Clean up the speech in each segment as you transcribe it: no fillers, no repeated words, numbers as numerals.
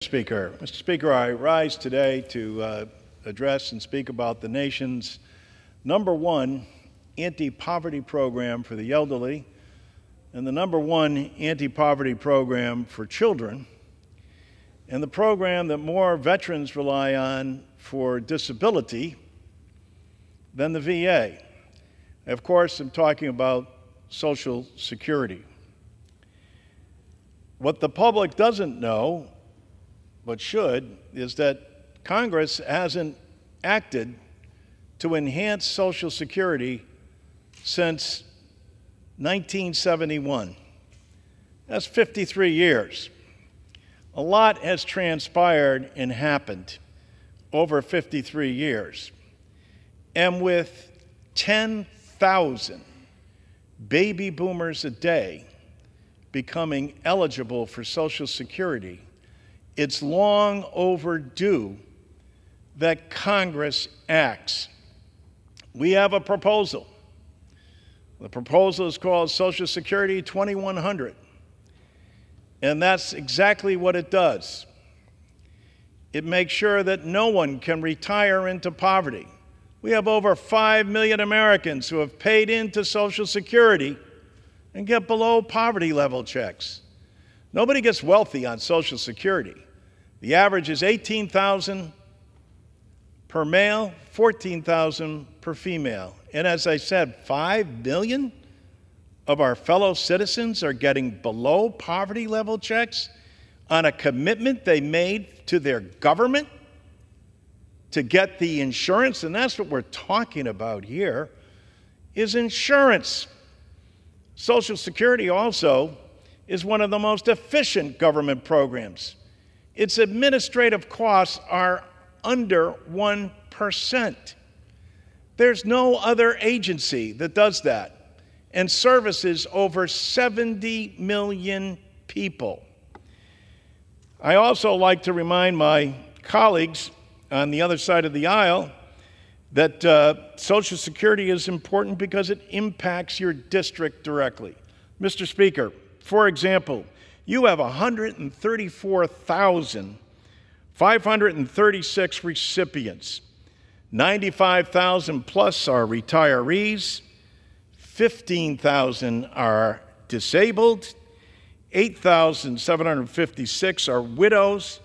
Speaker. Mr. Speaker, I rise today to address and speak about the nation's #1 anti-poverty program for the elderly and the #1 anti-poverty program for children, and the program that more veterans rely on for disability than the VA. Of course, I'm talking about Social Security. What the public doesn't know, but should, is that Congress hasn't acted to enhance Social Security since 1971. That's 53 years. A lot has transpired and happened over 53 years. And with 10,000 baby boomers a day becoming eligible for Social Security, it's long overdue that Congress acts. We have a proposal. The proposal is called Social Security 2100, and that's exactly what it does. It makes sure that no one can retire into poverty. We have over 5 million Americans who have paid into Social Security and get below poverty level checks. Nobody gets wealthy on Social Security. The average is $18,000 per male, $14,000 per female. And as I said, 5 million of our fellow citizens are getting below poverty level checks on a commitment they made to their government to get the insurance. And that's what we're talking about here, is insurance. Social Security also is one of the most efficient government programs. Its administrative costs are under 1%. There's no other agency that does that and services over 70 million people. I also like to remind my colleagues on the other side of the aisle that Social Security is important because it impacts your district directly. Mr. Speaker, for example, you have 134,536 recipients. 95,000 plus are retirees, 15,000 are disabled, 8,756 are widows,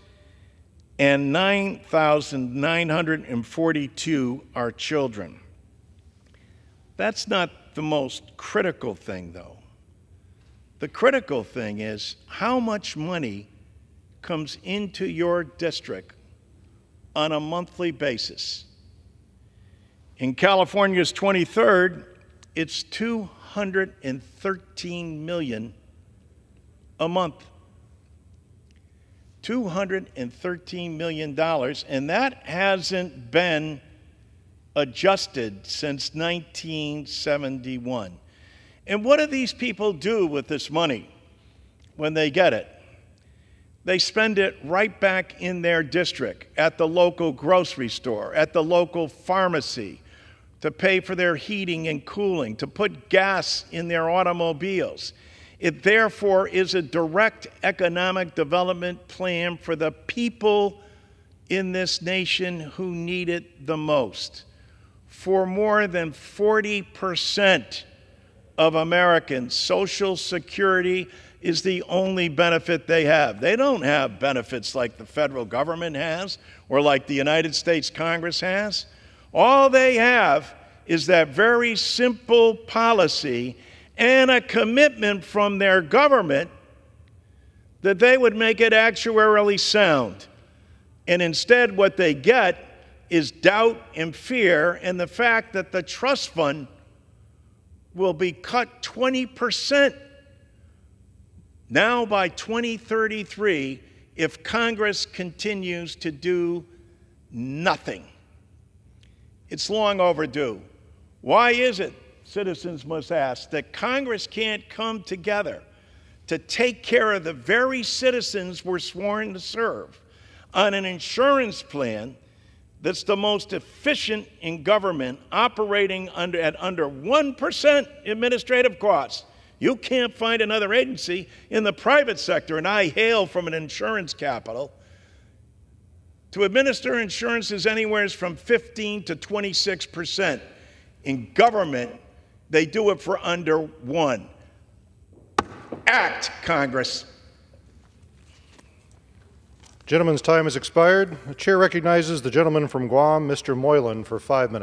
and 9,942 are children. That's not the most critical thing, though. The critical thing is how much money comes into your district on a monthly basis. In California's 23rd, it's $213 million a month. $213 million, and that hasn't been adjusted since 1971. And what do these people do with this money when they get it? They spend it right back in their district, at the local grocery store, at the local pharmacy, to pay for their heating and cooling, to put gas in their automobiles. It therefore is a direct economic development plan for the people in this nation who need it the most. For more than 40% of Americans, Social Security is the only benefit they have. They don't have benefits like the federal government has or like the United States Congress has. All they have is that very simple policy and a commitment from their government that they would make it actuarially sound. And instead, what they get is doubt and fear, and the fact that the trust fund will be cut 20% now by 2033 if Congress continues to do nothing. It's long overdue. Why is it, citizens must ask, that Congress can't come together to take care of the very citizens we're sworn to serve on an insurance plan that's the most efficient in government, operating at under 1% administrative costs? You can't find another agency in the private sector, and I hail from an insurance capital, To administer insurance is anywhere from 15 to 26%. In government, they do it for under 1%. Act, Congress. Gentleman's time has expired. The chair recognizes the gentleman from Guam, Mr. Moylan, for 5 minutes.